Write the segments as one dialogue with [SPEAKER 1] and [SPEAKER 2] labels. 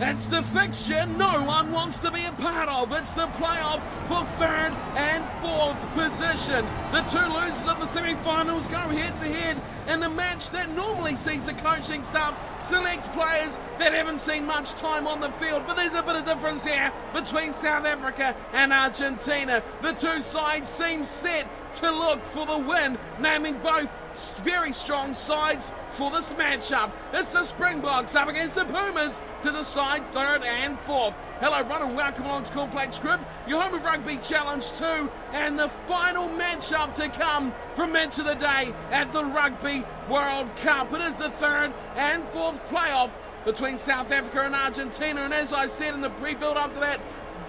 [SPEAKER 1] It's the fixture no one wants to be a part of. It's the playoff for third and fourth position. The two losers of the semi-finals go head-to-head in a match that normally sees the coaching staff select players that haven't seen much time on the field. But there's a bit of difference here between South Africa and Argentina. The two sides seem set to look for the win, naming both very strong sides for this matchup. It's the Springboks up against the Pumas to decide third and fourth. Hello everyone and welcome along to Cornflakes Group, your home of Rugby Challenge 2 and the final matchup to come from Match of the Day at the Rugby World Cup. It is the third and fourth playoff between South Africa and Argentina, and as I said in the pre-build up to that,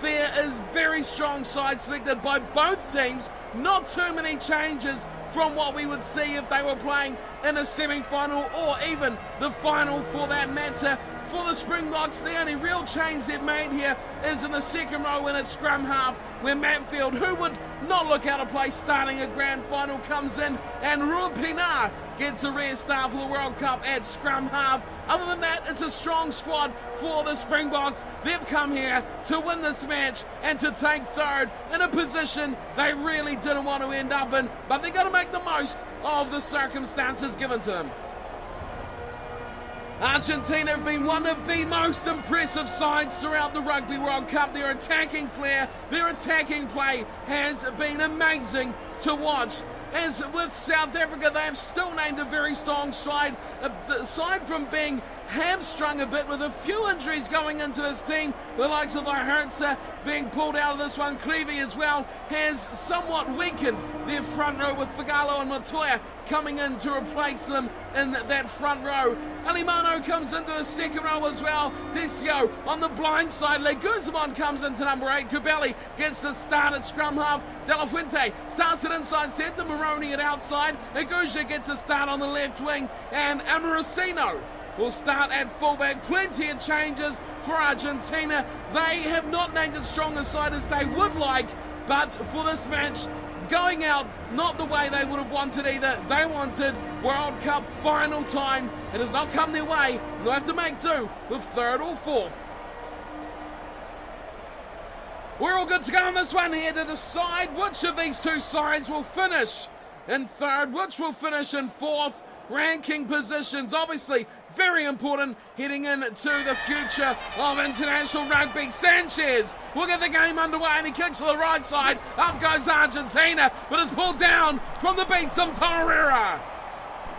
[SPEAKER 1] there is very strong sides selected by both teams. Not too many changes from what we would see if they were playing in a semi-final or even the final for that matter. For the Springboks, the only real change they've made here is in the second row when it's scrum half, where Matfield, who would not look out of place starting a grand final, comes in, and Rugby gets a rare start for the World Cup at scrum half. Other than that, it's a strong squad for the Springboks. They've come here to win this match and to take third in a position they really didn't want to end up in, but they're going to make the most of the circumstances given to them. Argentina have been one of the most impressive sides throughout the Rugby World Cup. Their attacking flair, their attacking play has been amazing to watch. As with South Africa, they have still named a very strong side. Aside from being hamstrung a bit with a few injuries going into this team, the likes of Hertza being pulled out of this one, Clevey as well, has somewhat weakened their front row with Fagalo and Matoya coming in to replace them in that front row. Alimano comes into the second row as well. Desio on the blind side. Leguzamon comes into number 8. Kubeli gets the start at scrum half. De La Fuente starts it inside centre. Moroni at outside. Aguja gets a start on the left wing. And Amorosino will start at fullback. Plenty of changes for Argentina. They have not named as strong a side as they would like, but for this match, going out not the way they would have wanted either. They wanted World Cup final time. It has not come their way. They'll have to make do with third or fourth. We're all good to go on this one here to decide which of these two sides will finish in third, which will finish in fourth. Ranking positions, obviously very important heading into the future of international rugby. Sanchez will get the game underway and he kicks to the right side. Up goes Argentina, but it's pulled down from the beatsome Torreira.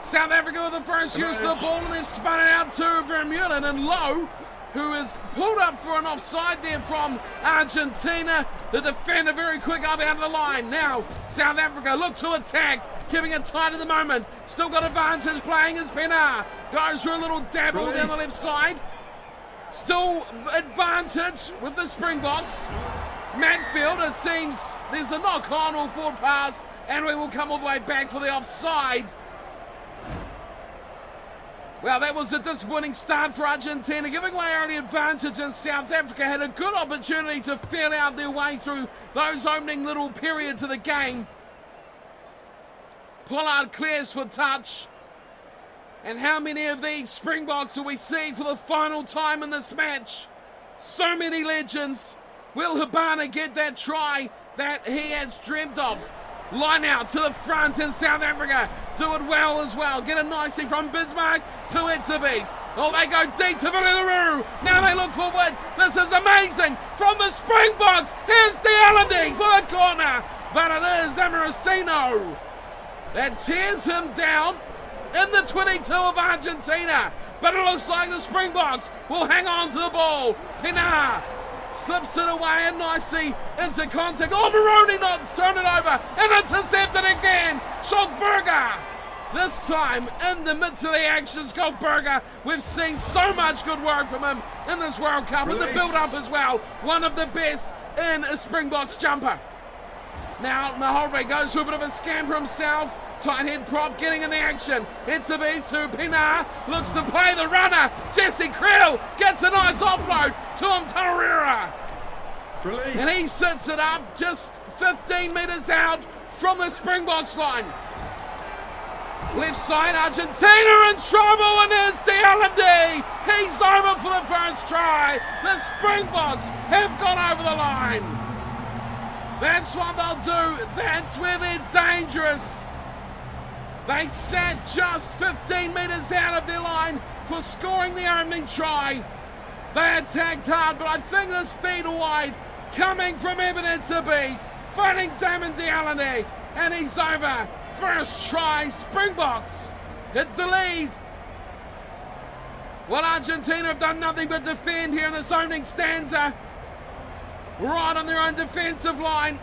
[SPEAKER 1] South Africa with the first use of the ball, and they've spun it out to Vermeulen and Lowe, who is pulled up for an offside there from Argentina. The defender very quick up out of the line. Now, South Africa look to attack, keeping it tight at the moment. Still got advantage playing as Pienaar. Goes for a little dabble down the left side. Still advantage with the Springboks. Matfield, it seems there's a knock on or forward pass, and we will come all the way back for the offside. Well, that was a disappointing start for Argentina, giving away early advantage, and South Africa had a good opportunity to feel out their way through those opening little periods of the game. Pollard clears for touch. And how many of these Springboks will we see for the final time in this match? So many legends. Will Habana get that try that he has dreamt of? Line out to the front, and South Africa do it well as well. Get it nicely from Bismarck to Itzebeth. Oh, they go deep to Valilaroo. Now they look for width. This is amazing from the Springboks. Here's Dialandi for the corner, but it is Amorosino that tears him down in the 22 of Argentina. But it looks like the Springboks will hang on to the ball. Pienaar slips it away and nicely into contact. Oh, Moroni not turned it over and intercepted again. Schockberger. This time in the midst of the action, Schockberger. We've seen so much good work from him in this World Cup and the build-up as well. One of the best in a Springboks jumper. Now Maholbe goes for a bit of a scamper himself. Tight head prop getting in the action. It's a beat to Pienaar. Looks to play the runner. Jesse Creel gets a nice offload to Torreira. And he sits it up just 15 metres out from the Springboks line. Left side, Argentina in trouble, and there's Dialandi. He's over for the first try. The Springboks have gone over the line. That's what they'll do. That's where they're dangerous. They sat just 15 metres out of their line for scoring the opening try. They attacked hard, but I think this feed wide coming from Ebenezer Beef, finding Damon Dialani, and he's over. First try, Springboks hit the lead. Well, Argentina have done nothing but defend here in this opening stanza, right on their own defensive line.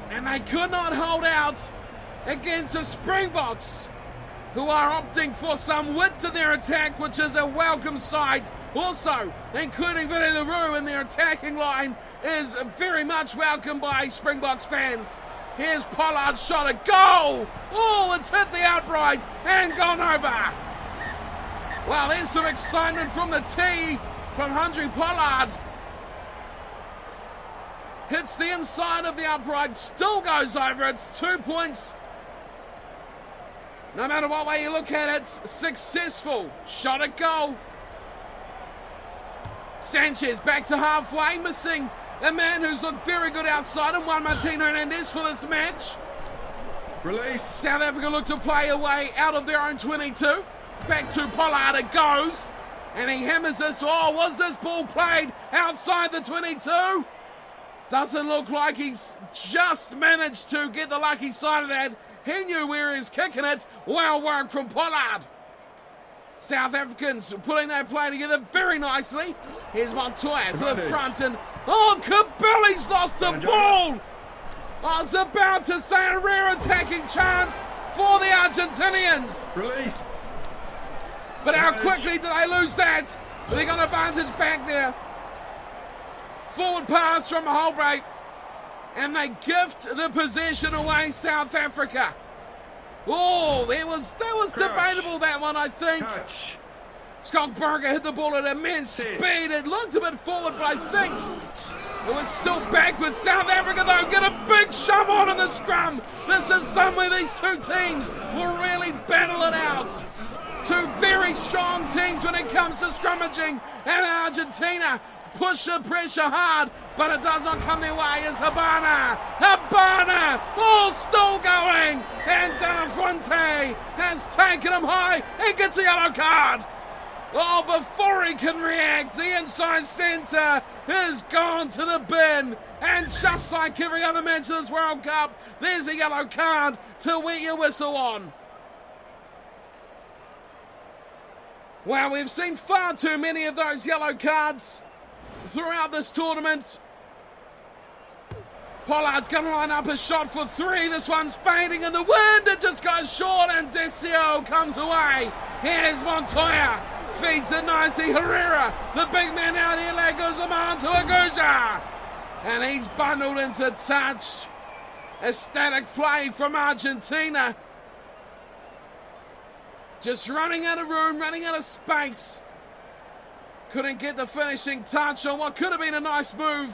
[SPEAKER 1] And they could not hold out against the Springboks, who are opting for some width in their attack, which is a welcome sight. Also, including Vinny LaRue in their attacking line, is very much welcomed by Springboks fans. Here's Pollard's shot at goal. Oh, it's hit the upright and gone over. Well, there's some excitement from the tee from Handré Pollard. Hits the inside of the upright, still goes over. It's 2 points. No matter what way you look at it, successful. Shot at goal. Sanchez back to halfway, missing a man who's looked very good outside and Juan Martin Hernandez for this match.
[SPEAKER 2] Release.
[SPEAKER 1] South Africa look to play away out of their own 22. Back to Pollard it goes. And he hammers this. Oh, was this ball played outside the 22? Doesn't look like he's just managed to get the lucky side of that. He knew where he's kicking it. Well worked from Pollard. South Africans putting their play together very nicely. Here's Montoya to the front and Kabeli's lost the ball. I was about to say a rare attacking chance for the Argentinians.
[SPEAKER 2] Release.
[SPEAKER 1] But how quickly do they lose that? They got advantage back there. Forward pass from Holbrook. And they gift the possession away, South Africa. Oh, that was debatable, that one, I think.
[SPEAKER 2] Touch.
[SPEAKER 1] Scott Burger hit the ball at immense speed. It looked a bit forward, but I think it was still backwards. South Africa, though, get a big shove on in the scrum. This is somewhere these two teams will really battle it out. Two very strong teams when it comes to scrummaging. And Argentina push the pressure hard, but it does not come their way. It's Habana, still going, and De La Fuente has taken him high and gets a yellow card. Oh, before he can react, the inside centre has gone to the bin, and just like every other match of this World Cup, there's a yellow card to wet your whistle on. Well, we've seen far too many of those yellow cards throughout this tournament. Pollard's going to line up a shot for three. This one's fading in the wind. It just goes short and Desio comes away. Here's Montoya. Feeds it nicely. Herrera, the big man out here, goes him on to Aguja. And he's bundled into touch. A static play from Argentina. Just running out of room, running out of space. Couldn't get the finishing touch on what could have been a nice move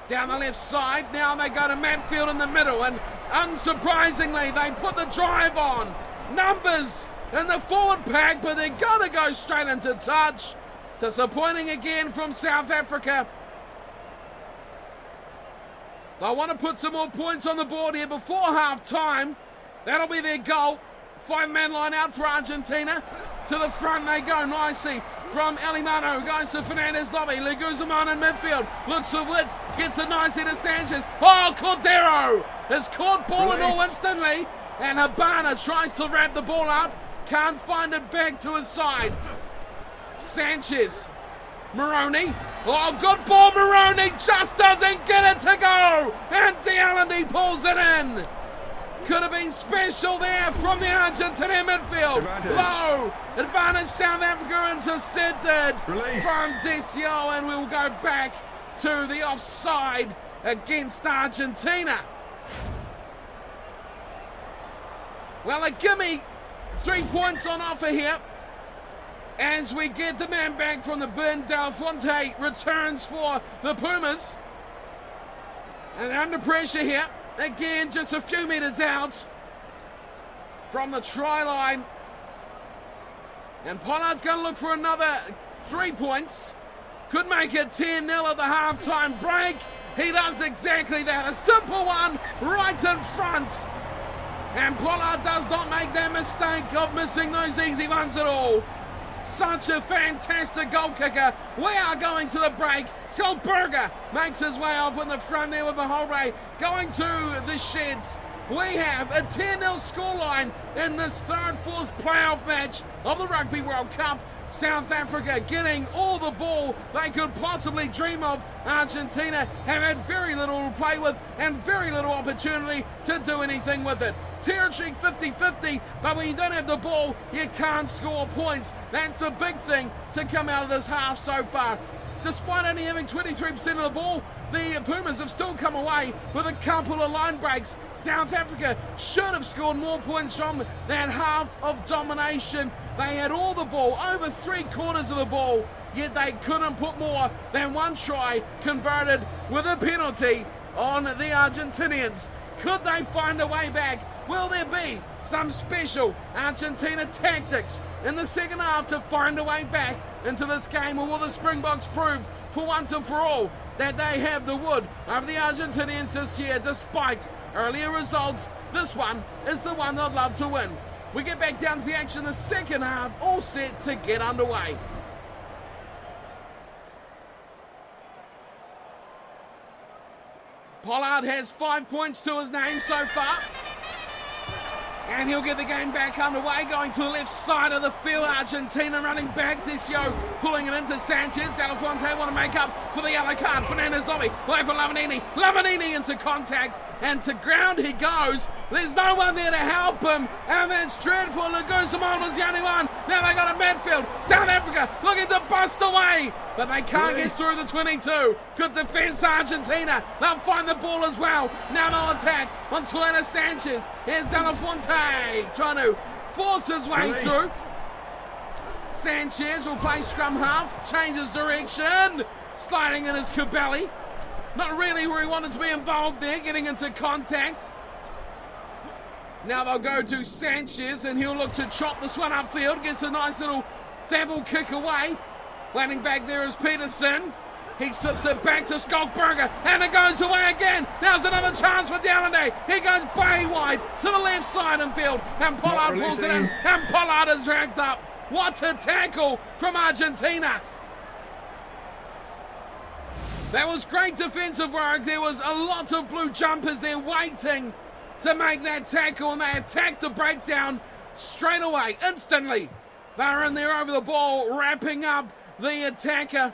[SPEAKER 1] down the left side. Now they go to Matfield in the middle, and unsurprisingly, they put the drive on. Numbers in the forward pack, but they're going to go straight into touch. Disappointing again from South Africa. They want to put some more points on the board here before half-time. That'll be their goal. Five-man line out for Argentina. To the front they go nicely from Elimano. Goes to Fernandez Lobby. Leguzamon in midfield. Looks for width. Gets it nicely to Sanchez. Oh, Cordero has caught ball and all instantly. And Habana tries to wrap the ball up. Can't find it back to his side. Sanchez. Moroni. Oh, good ball, Moroni. Just doesn't get it to go. And Dialani pulls it in. Could have been special there from the Argentinian midfield. Low. Advantage South Africa intercepted from Desio, and we'll go back to the offside against Argentina. Well, a gimme 3 points on offer here as we get the man back from the bin. De La Fuente returns for the Pumas. And they're under pressure here. Again, just a few metres out from the try line. And Pollard's going to look for another 3 points. Could make it 10-0 at the halftime break. He does exactly that. A simple one right in front. And Pollard does not make that mistake of missing those easy ones at all. Such a fantastic goal kicker. We are going to the break. Skolberger makes his way off in the front there with Mahore going to the sheds. We have a 10-0 scoreline in this fourth playoff match of the Rugby World Cup. South Africa getting all the ball they could possibly dream of. Argentina have had very little to play with and very little opportunity to do anything with it. Territory 50-50, but when you don't have the ball, you can't score points. That's the big thing to come out of this half so far. Despite only having 23% of the ball, the Pumas have still come away with a couple of line breaks. South Africa should have scored more points from that half of domination. They had all the ball, over 3/4 of the ball, yet they couldn't put more than one try converted with a penalty on the Argentinians. Could they find a way back? Will there be some special Argentina tactics in the second half to find a way back into this game? Or will the Springboks prove for once and for all that they have the wood over the Argentinians this year? Despite earlier results, this one is the one they'd love to win. We get back down to the action in the second half, all set to get underway. Pollard has 5 points to his name so far. And he'll get the game back underway, going to the left side of the field. Argentina running back. Desio pulling it into Sanchez. De La Fonte want to make up for the yellow card. Fernandez Lobby, away for Lavanini. Lavanini into contact, and to ground he goes. There's no one there to help him, and that's dreadful. Leguizamon was the only one. Now they got a midfield. South Africa looking to bust away, but they can't get through the 22. Good defence, Argentina. They'll find the ball as well. Now no attack on Tulena Sanchez. Here's De La Fonte trying to force his way through. Sanchez will play scrum half, changes direction, sliding in his Cabelli. Not really where he wanted to be involved there, getting into contact. Now they'll go to Sanchez, and he'll look to chop this one upfield. Gets a nice little double kick away. Landing back there is Peterson. He slips it back to Skolberger, and it goes away again. Now's another chance for Dallande. He goes bay wide to the left side and field, and Pollard pulls it in, and Pollard is racked up. What a tackle from Argentina. That was great defensive work. There was a lot of blue jumpers there waiting to make that tackle, and they attacked the breakdown straight away, instantly. They're in there over the ball, wrapping up the attacker.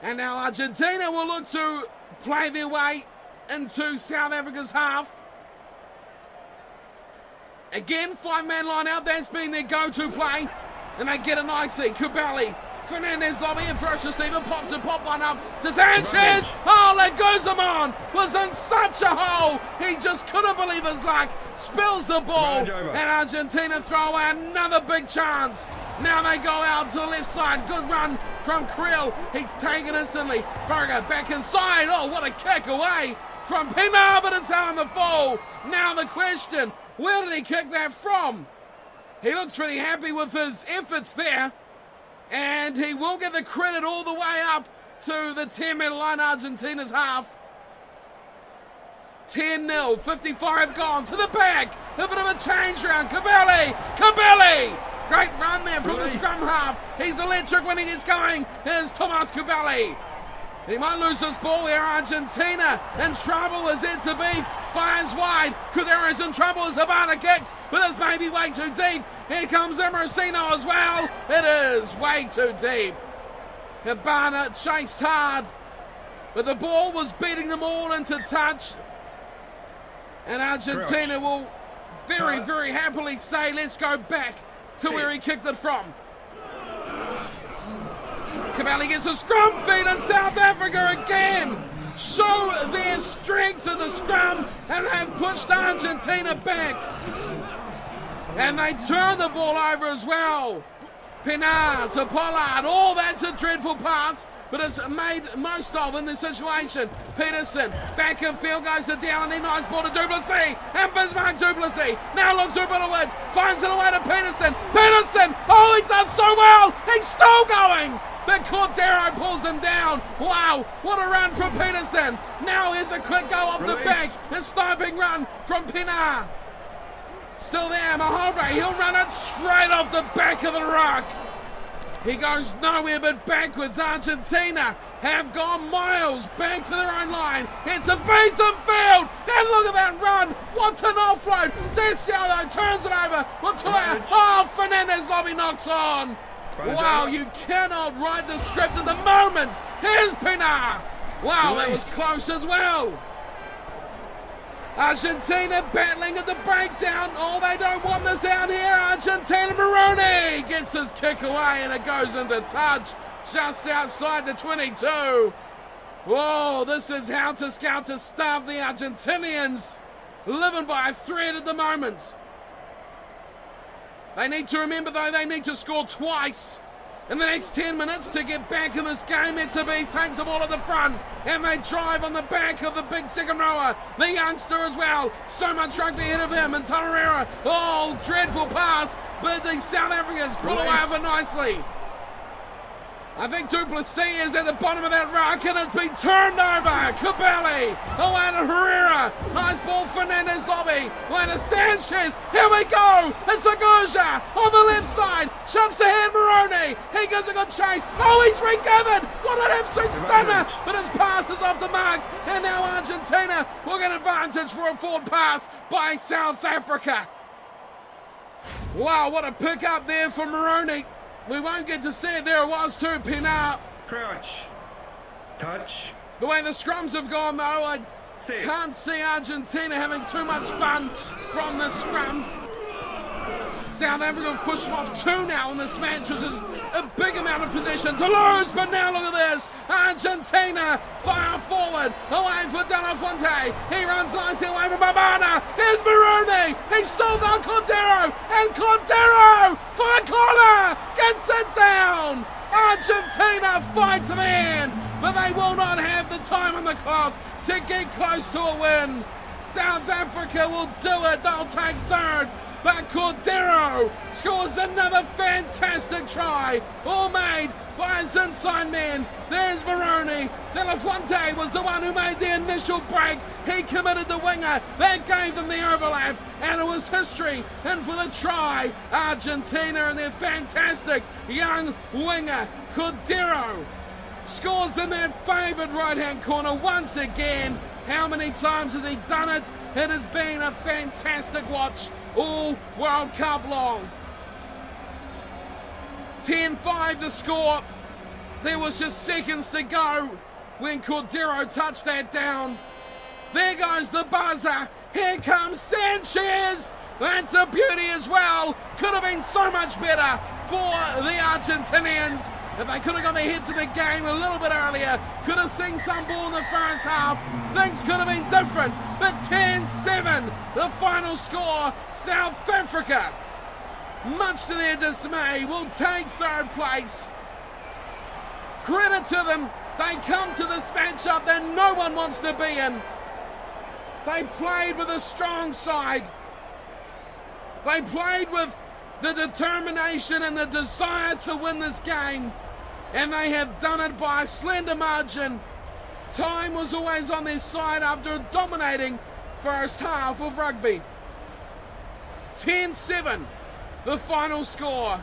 [SPEAKER 1] And now Argentina will look to play their way into South Africa's half. Again, 5-man line out. That's been their go-to play. And they get it nicely. Kubali, Fernandez Lobby, and first receiver pops and pop one up to Sanchez. Oh, Leguizamon was in such a hole. He just couldn't believe his luck. Spills the ball. And Argentina throw away another big chance. Now they go out to the left side. Good run from Krill. He's taken instantly. Berger back inside. Oh, what a kick away from Pinar, but it's out on the full. Now the question, where did he kick that from? He looks pretty happy with his efforts there. And he will get the credit all the way up to the 10-meter line, Argentina's half. 10-0, 55 gone to the back. A bit of a change round. Cabelli! Great run there from the scrum half. He's electric when he gets going. Here's Tomas Cabelli. He might lose this ball here. Argentina in trouble as Etterbeef fires wide. Cudero's in as Habana kicks, but this may be way too deep. Here comes Emerson as well. It is way too deep. Habana chased hard, but the ball was beating them all into touch. And Argentina will very, very happily say, let's go back to where he kicked it from. Cabelli gets a scrum feed, and South Africa again show their strength to the scrum, and they've pushed Argentina back. And they turn the ball over as well. Pinar to Pollard. Oh, that's a dreadful pass, but but it's made most of in the situation. Peterson, back in field goes to Dealandy, nice ball to Duplessis, and Bismarck Duplessis now looks for a bit of width, finds it away to Peterson. Peterson, oh, he does so well, he's still going, but Cordero pulls him down. Wow, what a run from Peterson. Now here's a quick go off the back, a sniping run from Pinar. Still there, Mahobre, he'll run it straight off the back of the ruck. He goes nowhere but backwards. Argentina have gone miles back to their own line. It's a Beetham field, and look at that run. What an offload. Decio turns it over. Montoya, oh, Fernandez Lobby knocks on. Wow, you cannot write the script at the moment. Here's Pinar. Wow, that was close as well. Argentina battling at the breakdown. Oh, they don't want this out here. Argentina, Maroney gets his kick away and it goes into touch just outside the 22. Whoa, this is how to scout to starve the Argentinians, living by a thread at the moment. They need to remember, though, they need to score twice in the next 10 minutes to get back in this game. Etzebeth takes the ball at the front and they drive on the back of the big second rower. The youngster as well. So much rugby ahead of him. And Torreira, oh, dreadful pass. But the South Africans pull away over nicely. I think Duplessis is at the bottom of that ruck and it's been turned over. Cabelli, away to Herrera. Nice ball, Fernandez Lobby. Away to Sanchez. Here we go. It's Aguja on the left side. Chips ahead, Maroney. He gives a good chase. Oh, he's regathered. What an absolute stunner. But his pass is off the mark. And now Argentina will get advantage for a forward pass by South Africa. Wow, what a pick up there for Maroney. We won't get to see it. There it was too, Pinar.
[SPEAKER 2] Crouch. Touch.
[SPEAKER 1] The way the scrums have gone, though, I can't see Argentina having too much fun from the scrum. South Africa have pushed them off 2 now in this match, which is a big amount of possession to lose. But now look at this. Argentina fire forward. Away for De La Fuente. He runs nicely away from Babana. Here's Maroney. He's still got Cordero. And Cordero for the corner. Gets it down. Argentina fight to the end. But they will not have the time on the clock to get close to a win. South Africa will do it. They'll take third. But Cordero scores another fantastic try, all made by his inside man. There's Maroney. De La Fuente was the one who made the initial break. He committed the winger. That gave them the overlap, and it was history. And for the try, Argentina and their fantastic young winger, Cordero, scores in that favoured right-hand corner once again. How many times has he done it? It has been a fantastic watch all World Cup long. 10-5 the score. There was just seconds to go when Cordero touched that down. There goes the buzzer. Here comes Sanchez. That's a beauty as well. Could have been so much better for the Argentinians. If they could have got their head to the game a little bit earlier, could have seen some ball in the first half, things could have been different. But 10-7, the final score. South Africa, much to their dismay, will take third place. Credit to them. They come to this matchup that no one wants to be in. They played with a strong side. They played with the determination and the desire to win this game. And they have done it by a slender margin. Time was always on their side after a dominating first half of rugby. 10-7, the final score.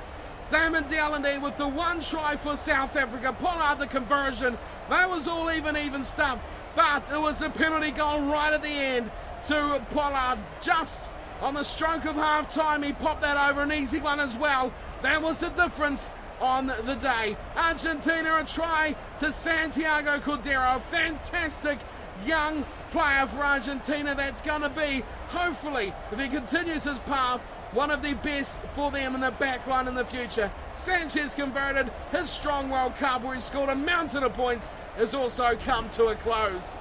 [SPEAKER 1] Damon Dealandy with the one try for South Africa. Pollard the conversion. That was all even stuff. But it was a penalty goal right at the end to Pollard. Just on the stroke of half-time, he popped that over, an easy one as well. That was the difference on the day. Argentina, a try to Santiago Cordero. Fantastic young player for Argentina. That's going to be, hopefully, if he continues his path, one of the best for them in the back line in the future. Sanchez converted. His strong World Cup, where he scored a mountain of points, has also come to a close.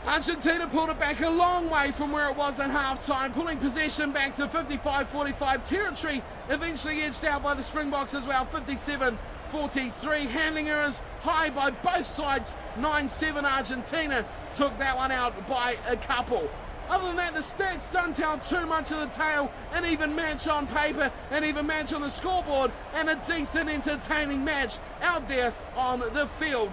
[SPEAKER 1] Argentina pulled it back a long way from where it was at half-time, pulling possession back to 55-45 territory, eventually edged out by the Springboks as well, 57-43. Handling errors high by both sides, 9-7 Argentina took that one out by a couple. Other than that, the stats don't tell too much of the tale. An even match on paper, an even match on the scoreboard, and a decent, entertaining match out there on the field.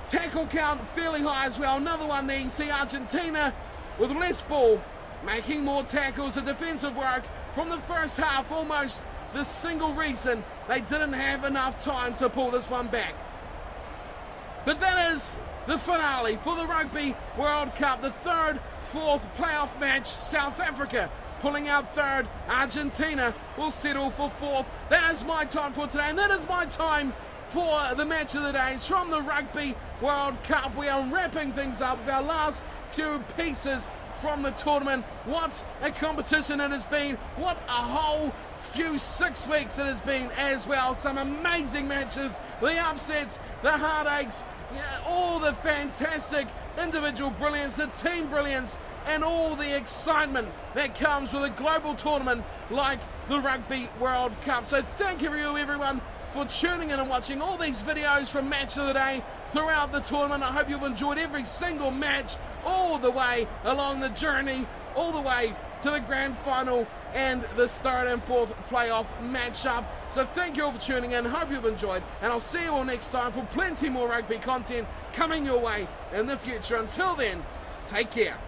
[SPEAKER 1] Tackle count fairly high as well. Another one there, you see Argentina with less ball, making more tackles, the defensive work from the first half, almost the single reason they didn't have enough time to pull this one back. But that is the finale for the Rugby World Cup, the fourth playoff match. South Africa pulling out third, Argentina will settle for fourth. That is my time for today, and that is my time for the match of the days from the Rugby World Cup. We are wrapping things up with our last few pieces from the tournament. What a competition it has been. What a whole few 6 weeks it has been as well. Some amazing matches, the upsets, the heartaches, all the fantastic individual brilliance, the team brilliance, and all the excitement that comes with a global tournament like the Rugby World Cup. So thank you everyone for tuning in and watching all these videos from Match of the Day throughout the tournament. I hope you've enjoyed every single match all the way along the journey, all the way to the grand final and the third and fourth playoff matchup. So thank you all for tuning in. Hope you've enjoyed, and I'll see you all next time for plenty more rugby content coming your way in the future. Until then, take care.